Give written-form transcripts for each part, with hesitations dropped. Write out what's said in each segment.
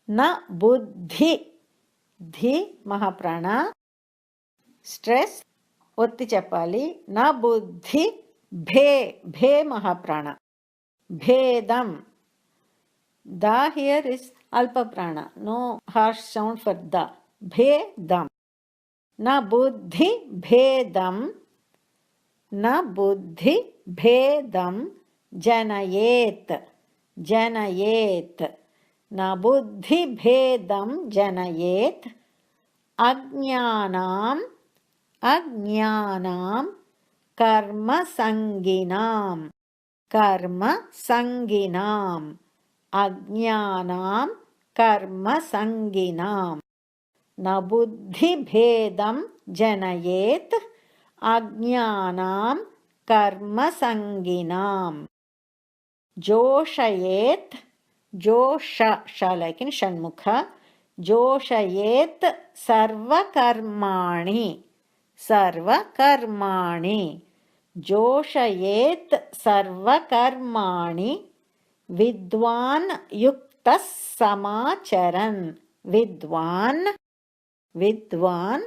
न बुद्धि ధి మహాప్రాణ స్ట్రెస్ ఒత్తి చెప్పాలి. నా బుద్ధి భే భే మహాప్రాణ భేదం. ద హియర్ ఇస్ అల్పప్రాణ, నో హార్ష్ సౌండ్ ఫర్ ద. భేదం. నా బుద్ధి భేదం, నా బుద్ధి భేదం జనయేత్ జనయేత్. నా బుద్ధి భేదం జనయేత్ అజ్ఞానాం అజ్ఞానాం కర్మ సంగినాం కర్మ సంగినాం అజ్ఞానాం కర్మ సంగినాం. నా బుద్ధి భేదం జనయేత్ అజ్ఞానాం కర్మ సంగినాం. జోషయేత్ జోష ష like in Shanmukha. జోషయేత్ సర్వకర్మాణి సర్వకర్మాణి. జోషయేత్ సర్వకర్మాణి Vidwan యుక్తః సమాచరన్. Vidwan Vidwan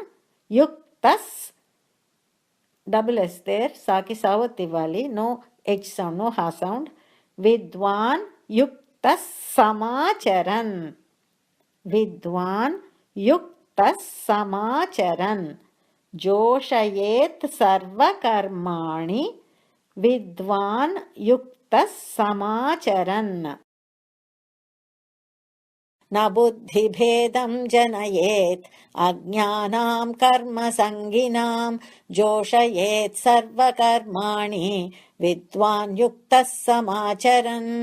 యుక్తః double S there, సాకి సావత్ ఇవ్వాలి, నో హెచ్ సౌండ్, నో హా సౌండ్. విద్వాన్ యుక్తః సమాచరన్ విద్వాన్ యుక్తః సమాచరన్. జోషయేత్ సర్వకర్మాణి విద్వాన్ యుక్తః సమాచరన్. నా బుద్ధిభేదం జనయేత్ అజ్ఞానాం కర్మ సంగినాం. జోషయేత్ సర్వకర్మాణి విద్వాన్ యుక్తః సమాచరన్.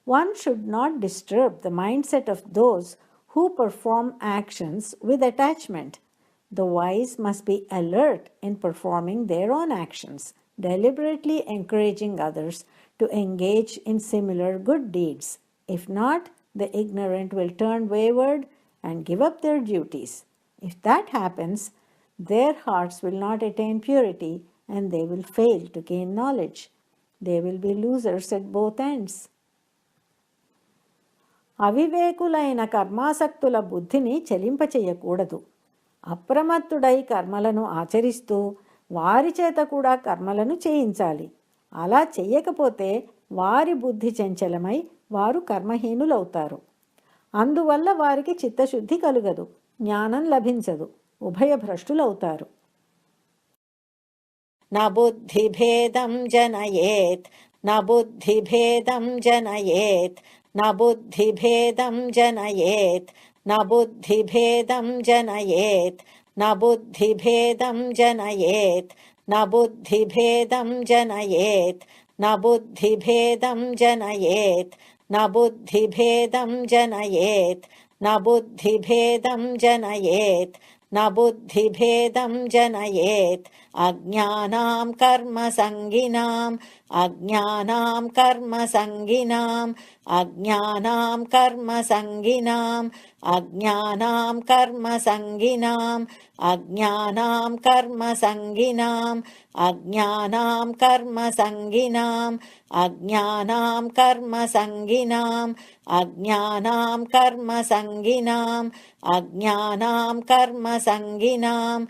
One should not disturb the mindset of those who perform actions with attachment. The wise must be alert in performing their own actions, deliberately encouraging others to engage in similar good deeds. If not, the ignorant will turn wayward and give up their duties. If that happens, their hearts will not attain purity and they will fail to gain knowledge. They will be losers at both ends. అవివేకులైన కర్మాసక్తుల బుద్ధిని చలింపచేయకూడదు. అప్రమత్తుడై కర్మలను ఆచరిస్తూ వారి చేత కూడా కర్మలను చేయించాలి. అలా చెయ్యకపోతే వారి బుద్ధి చంచలమై వారు కర్మహీనులవుతారు. అందువల్ల వారికి చిత్తశుద్ధి కలుగదు, జ్ఞానం లభించదు, ఉభయభ్రష్టులవుతారు. నా బుద్ధిభేదం జనయేత్ నా బుద్ధిభేదం జనయేత్ నా బుద్ధిభేదం జనయేత్ నా బుద్ధిభేదం జనయేత్ నా బుద్ధిభేదం జనయేత్ నా బుద్ధిభేదం జనయేత్ నా బుద్ధిభేదం జనయేత్ నా బుద్ధిభేదం జనయేత్ నా బుద్ధిభేదం జనయేత్ నా బుద్ధిభేదం జనయేత్ అజ్ఞానాం కర్మ సంగినాం అజ్ఞానాం కర్మ సంగినాం అజ్ఞానాం కర్మ సంగినాం అజ్ఞానాం కర్మ సంగినాం అజ్ఞానాం కర్మ సంగినాం అజ్ఞానాం కర్మ సంగినాం అజ్ఞానాం కర్మ సంగినాం అజ్ఞానాం కర్మ సంగినాం అజ్ఞానాం కర్మ సంగినాం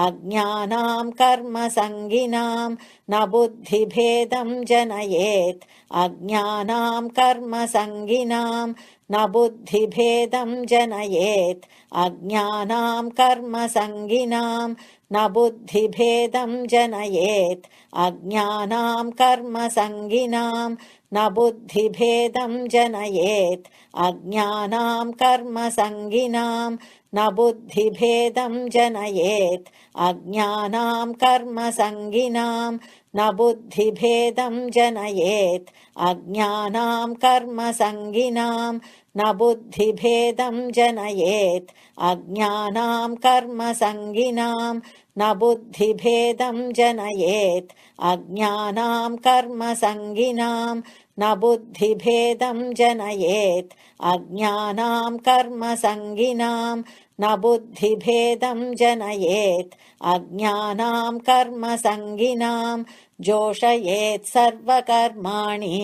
అజ్ఞానాం కర్మ సంగినాం. నా బుద్ధిభేదం జనయేత్ అజ్ఞానాం కర్మ సంగినాం నా బుద్ధిభేదం జనయేత్ అజ్ఞానాం కర్మ సంగినాం నా బుద్ధిభేదం జనయేత్ అజ్ఞానాం కర్మ సంగినాం నా బుద్ధిభేదం జనయేత్ అజ్ఞానాం కర్మ సంగినాం నా బుద్ధిభేదం జనయేత్ అజ్ఞానాం కర్మ సంగినాం నా బుద్ధిభేదం జనయేత్ అజ్ఞానాం కర్మ సంగినాం నా బుద్ధిభేదం జనయేత్ అజ్ఞానాం కర్మ సంగినాం నా బుద్ధిభేదం జనయేత్ అజ్ఞానాం కర్మ సంగినాం నా బుద్ధిభేదం జనయేత్ అజ్ఞానాం కర్మ సంగినాం నా బుద్ధిభేదం జనయేత్ అజ్ఞానాం కర్మ సంగినాం जोषयेत् सर्वकर्माणि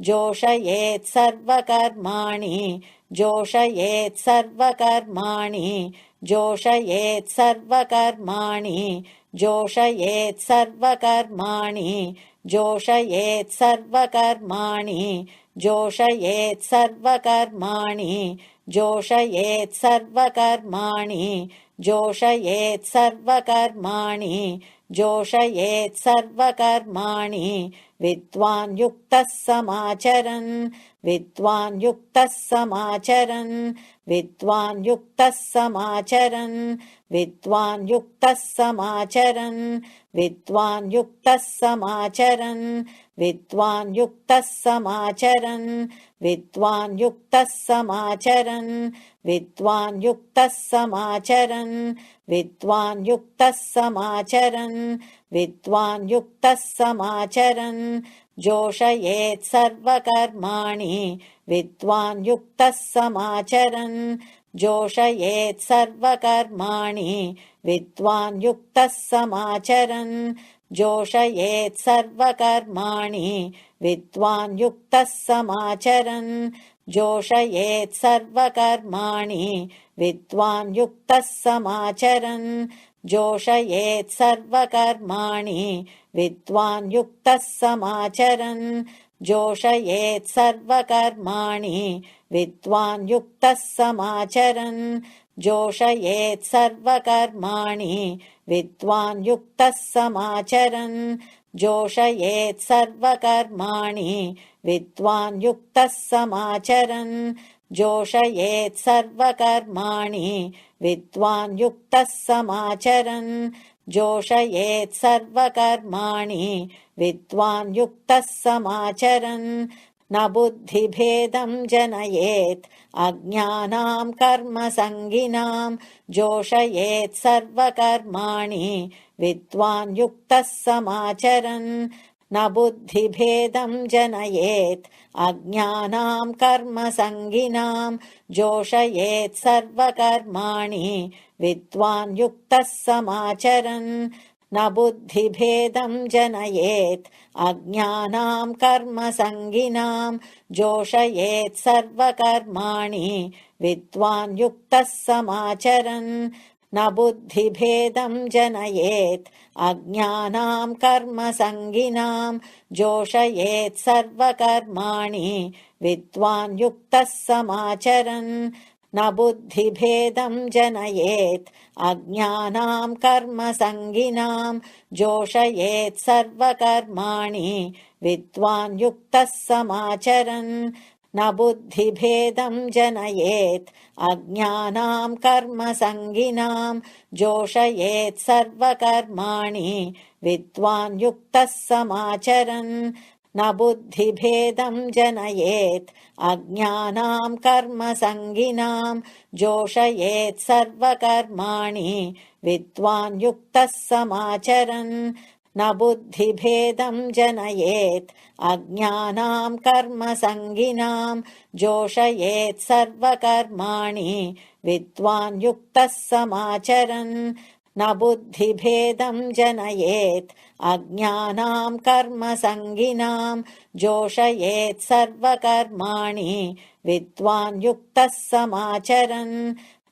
जोषयेत् सर्वकर्माणि जोषयेत् सर्वकर्माणि जोषयेत् सर्वकर्माणि जोषयेत् सर्वकर्माणि जोषयेत् सर्वकर्माणि जोषयेत् सर्वकर्माणि जोषयेत् सर्वकर्माणि जोषयेत् सर्वकर्माणि जोषयेत् सर्वकर्माणि विद्वान् युक्तः समाचरन् विद्वान् युक्तः समाचरन् विद्वान् युक्तः समाचरन् विद्वान् युक्तः समाचरन् विद्वान् युक्तः समाचरन् विद्वान् युक्तः समाचरन् विद्वान् युक्तः समाचरन् विद्वान् युक्तः समाचरन् विद्वान् युक्तः समाचरन् विद्वान् युक्तः समाचरन् जोषयेत् सर्वकर्माणि विद्वान् युक्तः समाचरन् जोषयेत् सर्वकर्माणि विद्वान् युक्तः समाचरन् जोषयेत् सर्वकर्माणि विद्वान् युक्तः समाचरन् जोषयेत् सर्वकर्माणि विद्वान् युक्तः समाचरन् जोषयेत् सर्वकर्माणि विद्वान् युक्तः समाचरन् जोषयेत् सर्वकर्माणि विद्वान् युक्तः समाचरन् जोषयेत् सर्वकर्माणि विद्वान् युक्तः समाचरन् जोषयेत् सर्वकर्माणि विद्वान् युक्तः समाचरन् जोषयेत् सर्वकर्माणि विद्वान् युक्तः समाचरन् जोषयेत् सर्वकर्माणि विद्वान् युक्तः समाचरन् न बुद्धिभेदं जनयेत् अज्ञानां कर्मसङ्गिनां जोषयेत् सर्वकर्माणि विद्वान् युक्तः समाचरन् न बुद्धिभेदं जनयेत् अज्ञानां कर्मसङ्गिनां जोषयेत् सर्वकर्माणि विद्वान् युक्तः समाचरन् न बुद्धिभेदं जनयेत् अज्ञानां कर्मसङ्गिनां जोषयेत् सर्वकर्माणि विद्वान् युक्तः समाचरन् न बुद्धिभेदं जनयेत् अज्ञानां कर्मसङ्गिनां जोषयेत् सर्वकर्माणि विद्वान् युक्तः समाचरन् न बुद्धिभेदं जनयेत् अज्ञानां कर्मसङ्गिनां जोषयेत् सर्वकर्माणि विद्वान् युक्तः समाचरन् न बुद्धिभेदं जनयेत् अज्ञानां कर्मसङ्गिनां जोषयेत् सर्वकर्माणि विद्वान् युक्तः समाचरन् न बुद्धिभेदं जनयेत् अज्ञानां कर्मसङ्गिनां जोषयेत् सर्वकर्माणि विद्वान् युक्तः समाचरन् न बुद्धिभेदं जनयेत् अज्ञानां कर्मसङ्गिनां जोषयेत् सर्वकर्माणि विद्वान् युक्तः समाचरन् न बुद्धिभेदं जनयेत् अज्ञानां कर्मसङ्गिनां जोषयेत् सर्वकर्माणि विद्वान् युक्तः समाचरन्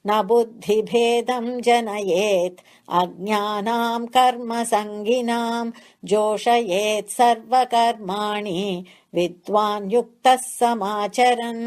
न बुद्धिभेदं जनयेत् अज्ञानां कर्मसङ्गिनां जोषयेत् सर्वकर्माणि विद्वान् युक्तः समाचरन्